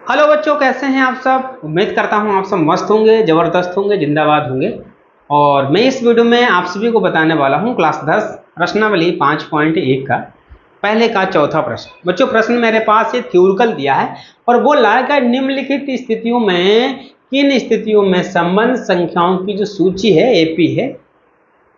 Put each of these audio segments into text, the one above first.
Hello बच्चों, कैसे हैं आप सब। उम्मीद करता हूं आप सब मस्त होंगे, ज़बरदस्त होंगे, जिंदाबाद होंगे। और मैं इस वीडियो में आप सभी को बताने वाला हूं क्लास 10 प्रश्नावली 5.1 का पहले का चौथा प्रश्न। बच्चों, प्रश्न मेरे पास एक थ्योरिकल दिया है और बोल रहा है कि निम्नलिखित स्थितियों में किन स्थितियों में संबंध संख्याओं की जो सूची है एपी है,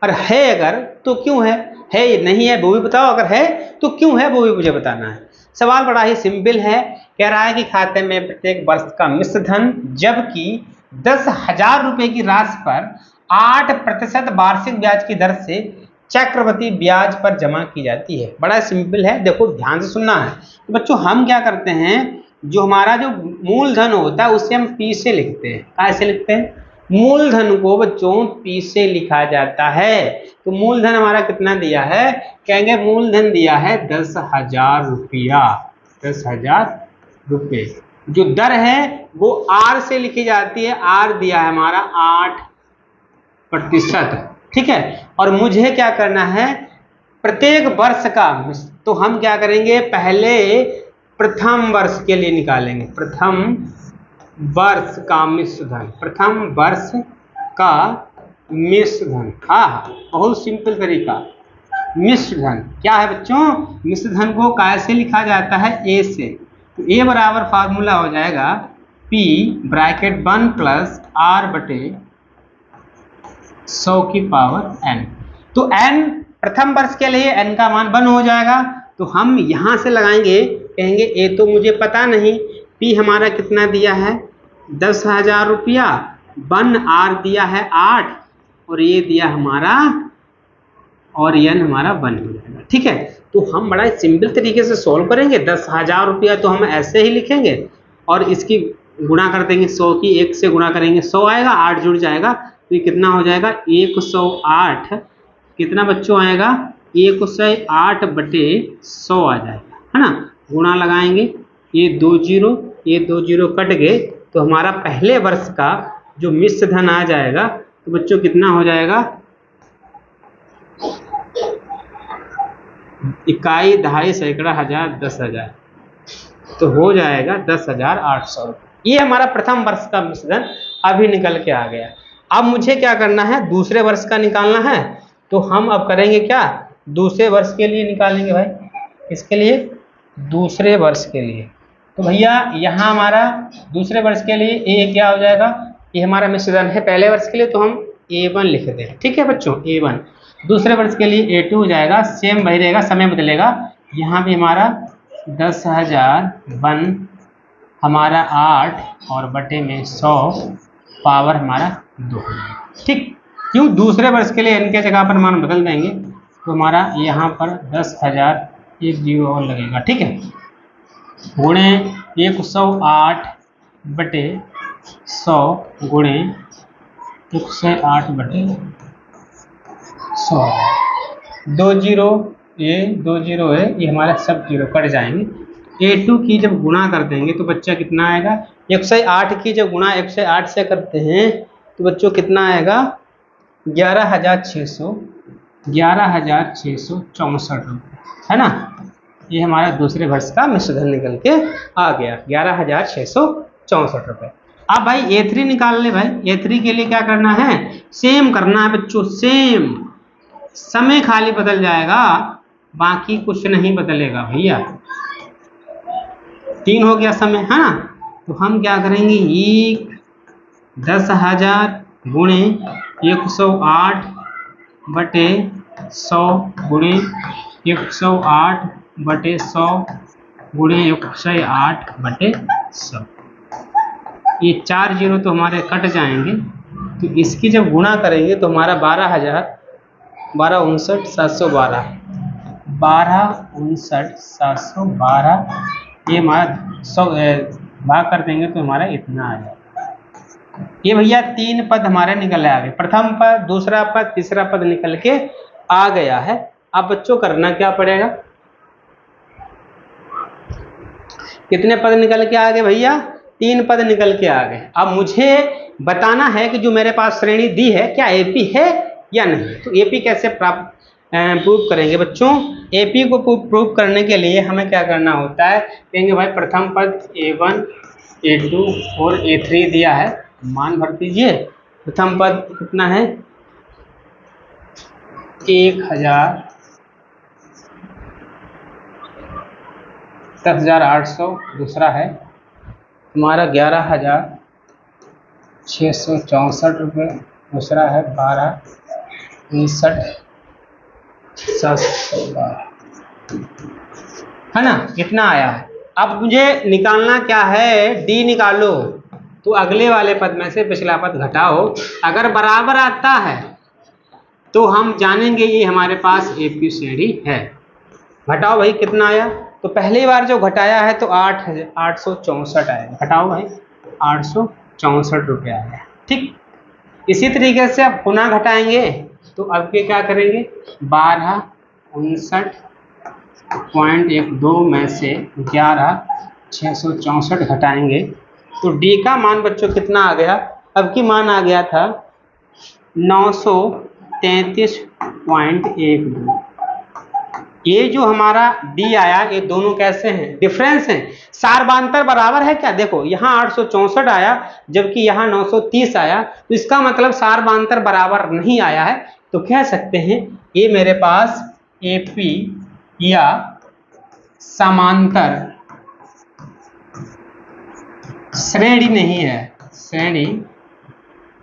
और है अगर तो क्यों है नहीं है वो भी बताओ, अगर है तो क्यों है वो भी मुझे बताना है। सवाल बड़ा ही सिंपल है। कह रहा है कि खाते में प्रत्येक वर्ष का मिश्र धन जबकि 10,000 रुपए की राशि पर 8% वार्षिक ब्याज की दर से चक्रवृद्धि ब्याज पर जमा की जाती है। बड़ा सिंपल है, देखो ध्यान से सुनना है। तो बच्चों, हम क्या करते हैं, जो हमारा जो मूलधन होता है उसे हम पी से लिखते हैं। कैसे लिखते हैं? मूलधन को बच्चों पी से लिखा जाता है। तो मूलधन हमारा कितना दिया है? कहेंगे मूलधन दिया है 10,000 रुपया। 10,000 रुपये। जो दर है वो आर से लिखी जाती है। आर दिया है हमारा 8%। ठीक है। और मुझे क्या करना है, प्रत्येक वर्ष का। तो हम क्या करेंगे, पहले प्रथम वर्ष के लिए निकालेंगे। प्रथम वर्ष का मिश्र धन। प्रथम वर्ष का मिश्र धन। हाँ, बहुत सिंपल तरीका। मिश्र धन क्या है बच्चों? मिश्र धन को कैसे लिखा जाता है? ए से। तो ए बराबर फार्मूला हो जाएगा P ब्रैकेट 1 प्लस आर बटे 100 की पावर n। तो n प्रथम वर्ष के लिए n का मान 1 हो जाएगा। तो हम यहां से लगाएंगे, कहेंगे ए तो मुझे पता नहीं, P हमारा कितना दिया है 10,000 रुपया, 1 आर दिया है 8 और ये दिया हमारा, और n हमारा 1 हो जाएगा। ठीक है। तो हम बड़ा सिंपल तरीके से सॉल्व करेंगे। 10,000 रुपया तो हम ऐसे ही लिखेंगे और इसकी गुणा कर देंगे 100 की। 1 से गुणा करेंगे 100 आएगा, 8 जुड़ जाएगा तो ये कितना हो जाएगा 108। कितना बच्चों आएगा? 108 बटे 100 आ जाएगा, है ना। गुणा लगाएंगे, ये 2 जीरो, ये 2 जीरो कट गए तो हमारा पहले वर्ष का जो मिश्र धन आ जाएगा तो बच्चों कितना हो जाएगा, इकाई, दहाई, सैकड़ा, हजार, 10,000। तो हो जाएगा 10,800 रुपये। ये हमारा प्रथम वर्ष का मिश्रण अभी निकल के आ गया। अब मुझे क्या करना है, दूसरे वर्ष का निकालना है। तो हम अब करेंगे क्या, दूसरे वर्ष के लिए निकालेंगे भाई। इसके लिए दूसरे वर्ष के लिए तो भैया यहाँ हमारा दूसरे वर्ष के लिए ए क्या हो जाएगा, ये हमारा मिश्रण है पहले वर्ष के लिए तो हम A1 लिख दें। ठीक है बच्चों, A1। दूसरे वर्ष के लिए A2 हो जाएगा, सेम वही रहेगा, समय बदलेगा। यहाँ भी हमारा 10,000 1 हमारा 8 और बटे में 100 पावर हमारा 2। ठीक। क्यों? दूसरे वर्ष के लिए n के जगह पर मान बदल देंगे तो हमारा यहाँ पर 10,000 एक जीरो और लगेगा। ठीक है। गुणे 108 बटे 100 गुणे 108 बटे 100। 2 जीरो, ये 2 जीरो है, ये हमारा सब जीरो कट जाएंगे। A2 की जब गुणा कर देंगे तो बच्चा कितना आएगा, 108 की जब गुणा 108 से करते हैं तो बच्चों कितना आएगा 11,600, 11,664 रुपये, है ना। ये हमारा दूसरे वर्ष का मिश्र धन निकल के आ गया 11,664 रुपये। अब भाई A3 निकाल ले भाई। A3 के लिए क्या करना है, सेम करना है बच्चों, सेम। समय खाली बदल जाएगा, बाकी कुछ नहीं बदलेगा भैया। 3 हो गया समय, है ना। तो हम क्या करेंगे, 10,000 गुणे 108 बटे 100 गुणे 108 बटे 100 गुणे 108 बटे 100। ये 4 जीरो तो हमारे कट जाएंगे। तो इसकी जब गुणा करेंगे तो हमारा 12,712 ये हमारा 100 भाग कर देंगे तो हमारा इतना आ जाएगा। ये भैया 3 पद हमारे निकल आ गए, प्रथम पद, दूसरा पद, तीसरा पद निकल के आ गया है। अब बच्चों करना क्या पड़ेगा, कितने पद निकल के आ गए भैया, 3 पद निकल के आ गए। अब मुझे बताना है कि जो मेरे पास श्रेणी दी है क्या एपी है या नहीं। तो एपी कैसे प्राप्त प्रूव करेंगे बच्चों? एपी को प्रूव करने के लिए हमें क्या करना होता है, कहेंगे भाई प्रथम पद A1 A2 और A3 दिया है, मान भर दीजिए। प्रथम पद कितना है 1000, 10,800, दूसरा है हमारा 11,664 रुपये, दूसरा है 12,59,712, है ना, कितना आया है। अब मुझे निकालना क्या है, डी निकालो। तो अगले वाले पद में से पिछला पद घटाओ, अगर बराबर आता है तो हम जानेंगे ये हमारे पास एबीसीडी है। घटाओ भाई कितना आया, तो पहली बार जो घटाया है तो 864 आएगा, घटाओ भाई 864 रुपये आया, ठीक। इसी तरीके से अब पुनः घटाएंगे, तो अब के क्या करेंगे 1259.12 में से 11,664 घटाएंगे, तो डी का मान बच्चों कितना आ गया, अब की मान आ गया था 933.12। ये जो हमारा डी आया, ये दोनों कैसे हैं, डिफरेंस हैं। सार्वधातर बराबर है क्या, देखो यहाँ 864 आया जबकि यहाँ 930 आया, तो इसका मतलब सार्वधातर बराबर नहीं आया है, तो कह सकते हैं ये मेरे पास एपी या समांतर श्रेणी नहीं है, श्रेणी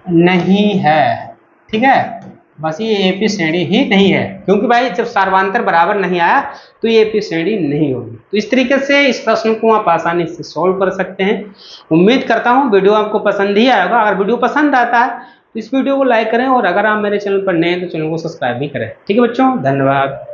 नहीं है, ठीक है। बस ये एपी श्रेणी ही नहीं है, क्योंकि भाई जब सार्वधातर बराबर नहीं आया तो ये एपी श्रेणी नहीं होगी। तो इस तरीके से इस प्रश्न को आप आसानी से सॉल्व कर सकते हैं। उम्मीद करता हूँ वीडियो आपको पसंद ही आएगा। अगर वीडियो पसंद आता है तो इस वीडियो को लाइक करें, और अगर आप मेरे चैनल पर नए हैं तो चैनल को सब्सक्राइब भी करें। ठीक है बच्चों, धन्यवाद।